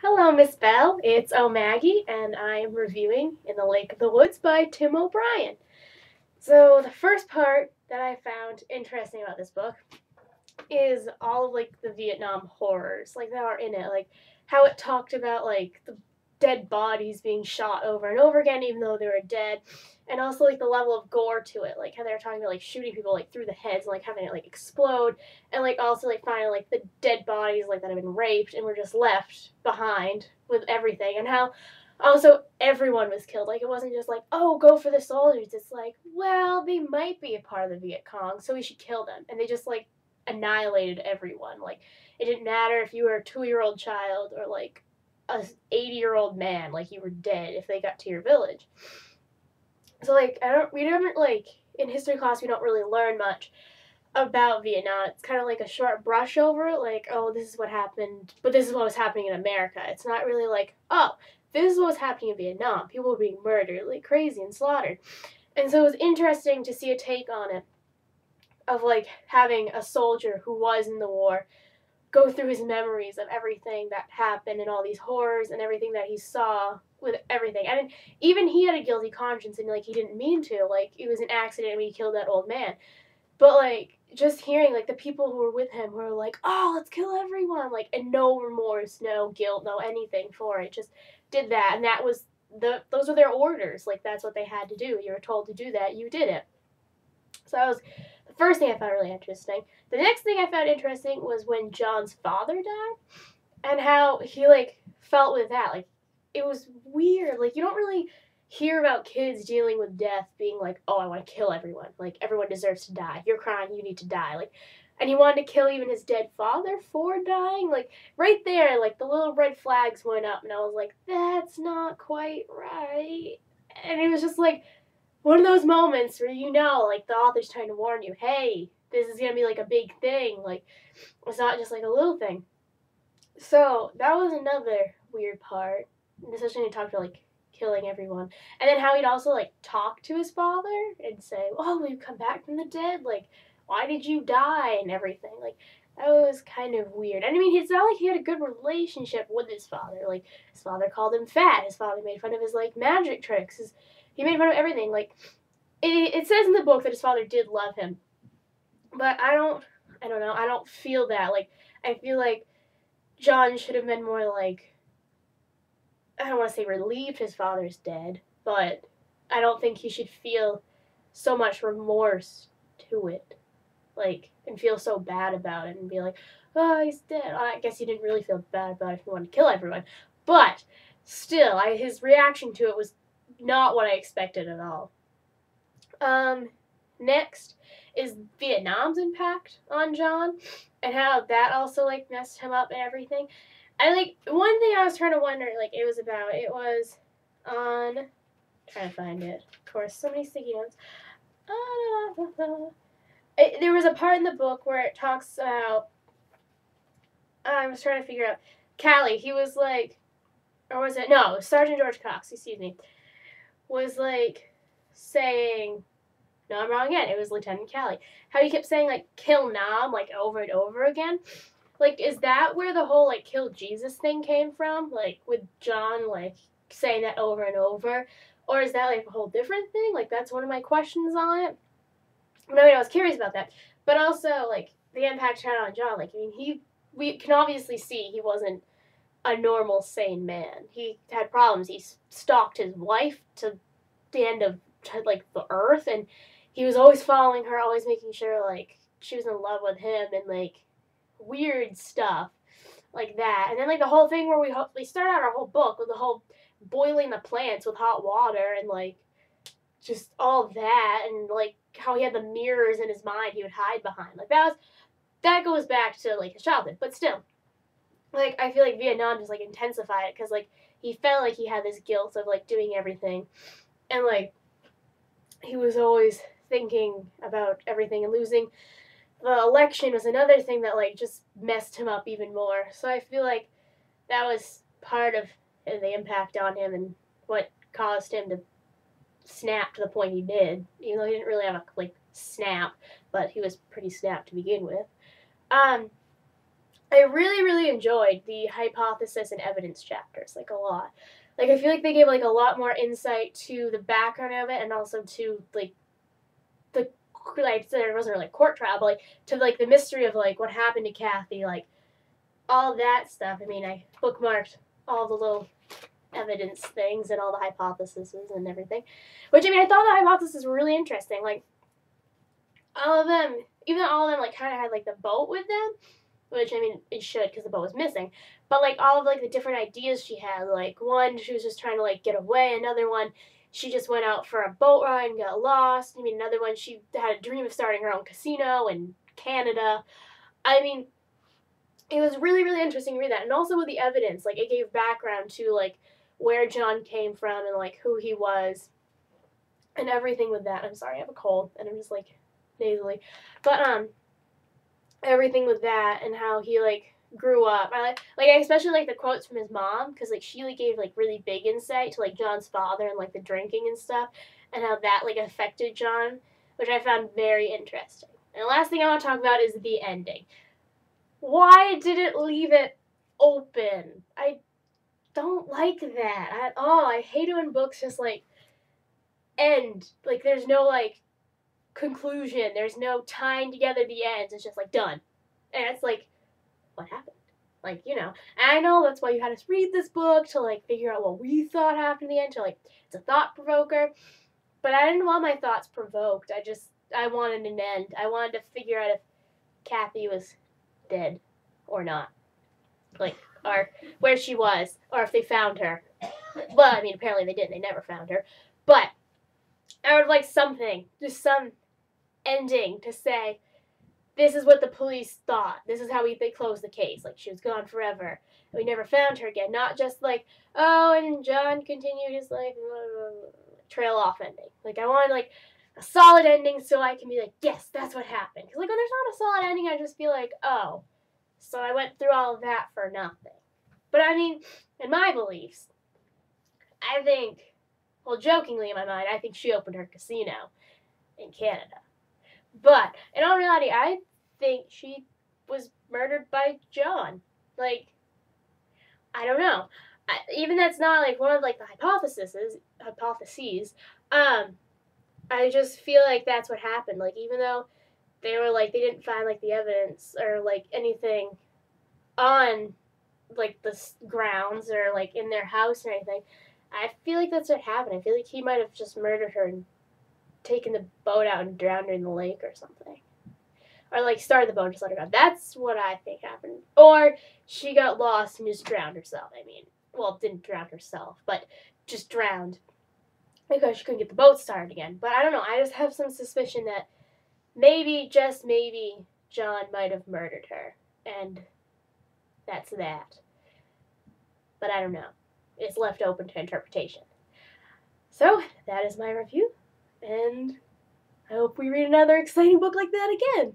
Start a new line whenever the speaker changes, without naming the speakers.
Hello, Miss Bell. It's O'Maggie, and I am reviewing In the Lake of the Woods by Tim O'Brien. So, the first part that I found interesting about this book is all of the Vietnam horrors, that are in it, how it talked about the dead bodies being shot over and over again, even though they were dead, and also the level of gore to it, how they were talking about shooting people through the heads and having it explode, and also finding the dead bodies that have been raped and were just left behind with everything, and how also everyone was killed. It wasn't just oh, go for the soldiers. It's well, they might be a part of the Viet Cong, so we should kill them, and they just annihilated everyone. It didn't matter if you were a 2-year-old child or a 80-year-old man. You were dead if they got to your village. So I don't. We don't in history class. We don't really learn much about Vietnam. It's kind of a short brush over it. Oh, this is what happened, but this is what was happening in America. It's not really oh, this is what was happening in Vietnam. People were being murdered like crazy and slaughtered. And so it was interesting to see a take on it of having a soldier who was in the war go through his memories of everything that happened and all these horrors and everything that he saw with everything. And even he had a guilty conscience and he didn't mean to. It was an accident when he killed that old man. But just hearing the people who were with him who were oh, let's kill everyone, and no remorse, no guilt, no anything for it. Just did that, and that was those were their orders. That's what they had to do. You were told to do that, you did it. So that was the first thing I found really interesting. The next thing I found interesting was when John's father died and how he felt with that. It was weird. You don't really hear about kids dealing with death being oh, I want to kill everyone. Everyone deserves to die. If you're crying, you need to die. And he wanted to kill even his dead father for dying. Right there, the little red flags went up, and I was that's not quite right. And it was just one of those moments where the author's trying to warn you, hey, this is gonna be a big thing. It's not just a little thing. So that was another weird part, especially when he talked about killing everyone, and then how he'd also talk to his father and say, "Oh, will you come back from the dead? Why did you die?" and everything. That was kind of weird. And I mean, it's not he had a good relationship with his father. His father called him fat. His father made fun of his magic tricks. He made fun of everything. It says in the book that his father did love him, but I don't know. I don't feel that. I feel John should have been more I don't want to say relieved his father's dead, but I don't think he should feel so much remorse to it. And feel so bad about it and be oh, he's dead. I guess he didn't really feel bad about it if he wanted to kill everyone. But still, his reaction to it was not what I expected at all. Next is Vietnam's impact on John and how that also messed him up and everything. One thing I was trying to wonder it was about, it was on, trying to find it, of course, so many sticky notes. There was a part in the book where it talks about, I was trying to figure out, Callie, he was or was it, no, Sergeant George Cox, excuse me, was saying, no, I'm wrong again, it was Lieutenant Callie, how he kept saying kill Nam over and over again. Is that where the whole kill Jesus thing came from? With John saying that over and over, or is that a whole different thing? That's one of my questions on it. No, I was curious about that, but also the impact it had on John. I mean, we can obviously see he wasn't a normal sane man. He had problems. He stalked his wife to the end of the earth, and he was always following her, always making sure she was in love with him, and weird stuff like that. And then the whole thing where we start out our whole book with the whole boiling the plants with hot water and just all that, and how he had the mirrors in his mind he would hide behind. That goes back to his childhood, but still, I feel Vietnam just intensified it because he felt he had this guilt of doing everything, and he was always thinking about everything, and losing the election was another thing that just messed him up even more. So I feel that was part of the impact on him and what caused him to snap to the point he did, even though he didn't really have a snap, but he was pretty snapped to begin with. And I really, really enjoyed the hypothesis and evidence chapters, like, a lot. Like, I feel like they gave, like, a lot more insight to the background of it and also to, like, the, like, there wasn't really court trial, but, like, to, like, the mystery of, like, what happened to Kathy, like, all that stuff. I mean, I bookmarked all the little evidence things and all the hypotheses and everything. Which, I mean, I thought the hypotheses were really interesting. Like, all of them, even though all of them, like, kind of had, like, the boat with them, which, I mean, it should because the boat was missing. But, like, all of, like, the different ideas she had, like, one, she was just trying to, like, get away. Another one, she just went out for a boat ride and got lost. I mean, another one, she had a dream of starting her own casino in Canada. I mean, it was really, really interesting to read that. And also with the evidence, like, it gave background to, like, where John came from and, like, who he was and everything with that. I'm sorry, I have a cold and I'm just, like, nasally. But, everything with that and how he, like, grew up. I especially like the quotes from his mom because, like, she, like, gave, like, really big insight to, like, John's father and, like, the drinking and stuff and how that, like, affected John, which I found very interesting. And the last thing I want to talk about is the ending. Why did it leave it open? I don't like that at all. I hate it when books just, like, end. Like, there's no, like, conclusion. There's no tying together the ends. It's just, like, done. And it's like, what happened? Like, you know. And I know that's why you had us read this book to, like, figure out what we thought happened in the end. To, like, it's a thought provoker. But I didn't want my thoughts provoked. I wanted an end. I wanted to figure out if Kathy was dead or not. Like, or where she was, or if they found her. Well, I mean, apparently they didn't. They never found her. But I would like something, just some ending to say, this is what the police thought. This is how they closed the case. Like, she was gone forever. And we never found her again. Not just like, oh, and John continued his life, trail off ending. Like, I wanted, like, a solid ending so I can be like, yes, that's what happened. Because, like, when there's not a solid ending, I just feel like, oh, so I went through all of that for nothing. But, I mean, in my beliefs, I think, well, jokingly in my mind, I think she opened her casino in Canada. But, in all reality, I think she was murdered by John. Like, I don't know. Even that's not, like, one of, like, the hypotheses, I just feel like that's what happened. Like, even though they were, like, they didn't find, like, the evidence or, like, anything on, like, the grounds or, like, in their house or anything, I feel like that's what happened. I feel like he might have just murdered her and taken the boat out and drowned her in the lake or something. Or, like, started the boat and just let her go. That's what I think happened. Or she got lost and just drowned herself. I mean, well, didn't drown herself, but just drowned because she couldn't get the boat started again. But I don't know. I just have some suspicion that maybe, just maybe, John might have murdered her. And that's that. But I don't know. It's left open to interpretation. So, that is my review. And I hope we read another exciting book like that again.